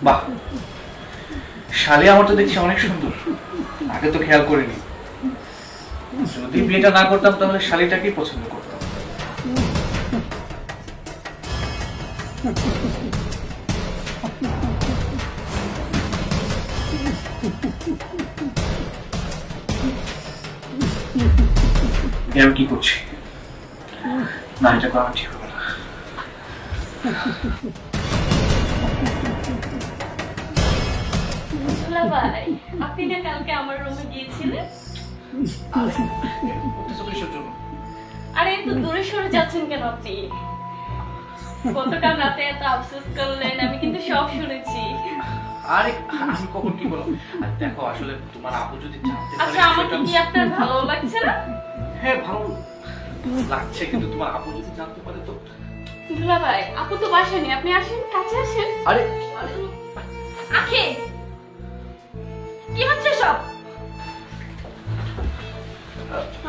বাহ, শালি আমার তো দেখছি অনেক সুন্দর, আগে তো খেয়াল করিনি। যদি বিয়েটা না করতাম তাহলে শালিটাকেই পছন্দ করতাম। আমি কি করছি? না, এটা করা ঠিক হবে না। ভাই, আপনি না কালকে আমার রুমে গিয়েছিলেন? আরে একটু দূরে সরে যাচ্ছেন কেন আপনি? গতকাল রাতে এত আফসোস করলেন, আমি কিন্তু সব শুনেছি। আরে আমি কখন কি বললাম? আর দেখো, আসলে তোমার আপু যদি জানতে পারে। আচ্ছা, আমাকে কি আপনার ভালো লাগছে না? হ্যাঁ, ভালো লাগছে, কিন্তু তোমার আপু যদি জানতে পারে তো। দুলা ভাই, আপু তো বাসায় নেই, আপনি আসেন, কাছে আসেন। আরে আখি, কি হচ্ছে সব?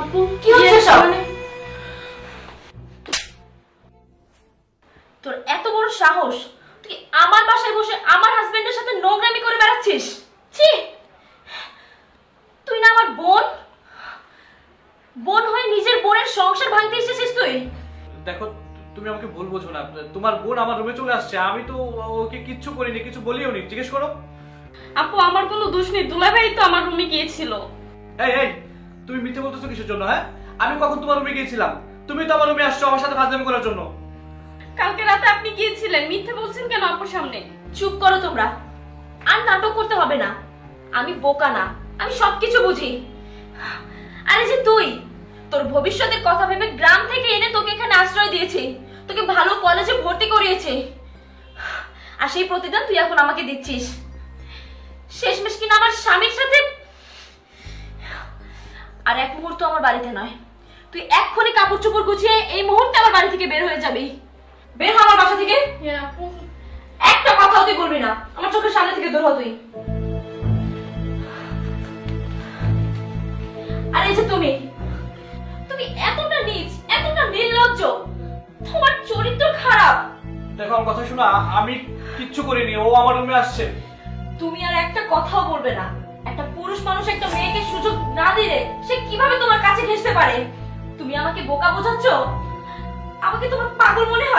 আপু, কি হচ্ছে সব? তোর এত বড় সাহস, তুই আমার বাসায় বসে আমার হাজবেন্ডের সাথে নোংরামি করে বেড়াচ্ছিস? ছি! তুই না আমার বোন, বোন হয়ে নিজের বোনের সংসার ভাঙতে এসেছিস তুই। দেখো, তুমি আমাকে ভুল বোঝো না। তোমার বোন আমার রুমে চলে আসছে, আমি তো ওকে কিচ্ছু করিনি, কিছু বলিও নি। জিজ্ঞেস করো। আপু, আমার কোনো দোষ নেই, দুলাভাই তো আমার রুমে গিয়েছিল। এই এই, তুমি মিথ্যে বলতেছো কিসের জন্য? হ্যাঁ, আমি কখন তোমার রুমে গিয়েছিলাম? তুমি তো আমার রুমে আসছো আমার সাথে ফাজলামি করার জন্য। কালকে রাতে আপনি গিয়েছিলেন, মিথ্যে বলছেন কেন আপুর সামনে? চুপ করো তোমরা, আর নাটক করতে হবে না। আমি বোকা না, আমি সবকিছু বুঝি। আরে যে তুই, তোর ভবিষ্যতের কথা ভেবে গ্রাম থেকে এনে তোকে এখানে আশ্রয় দিয়েছি, তোকে ভালো কলেজে ভর্তি করিয়েছি, আর সেই প্রতিদান তুই এখন আমাকে দিচ্ছিস। শেষমেশ কিনা আমার স্বামীর সাথে। আর এক মুহূর্ত আমার বাড়িতে নয়, তুই এক্ষুনি কাপড় চোপড় গুছিয়ে এই মুহূর্তে আমার বাড়ি থেকে বের হয়ে যাবি। বের হ আমার বাসা থেকে। একটা কথাও তুই বলবি না, আমার চোখের সামনে থেকে দূর হ তুই। আর এই যে তুমি, তুমি এতটা নীচ, এতটা নির্লজ্জ, তোমার চরিত্র খারাপ। দেখো, আমার কথা শোনা, আমি কিচ্ছু করিনি, ও আমার রুমে আসছে। তুমি আর একটা কথাও বলবে না। একটা পুরুষ মানুষ একটা মেয়েকে সুযোগ না দিলে সে কিভাবে তোমার কাছে ঘেঁষতে পারে? তুমি আমাকে বোকা বোঝাচ্ছ? আমাকে তোমার পাগল মনে হয়?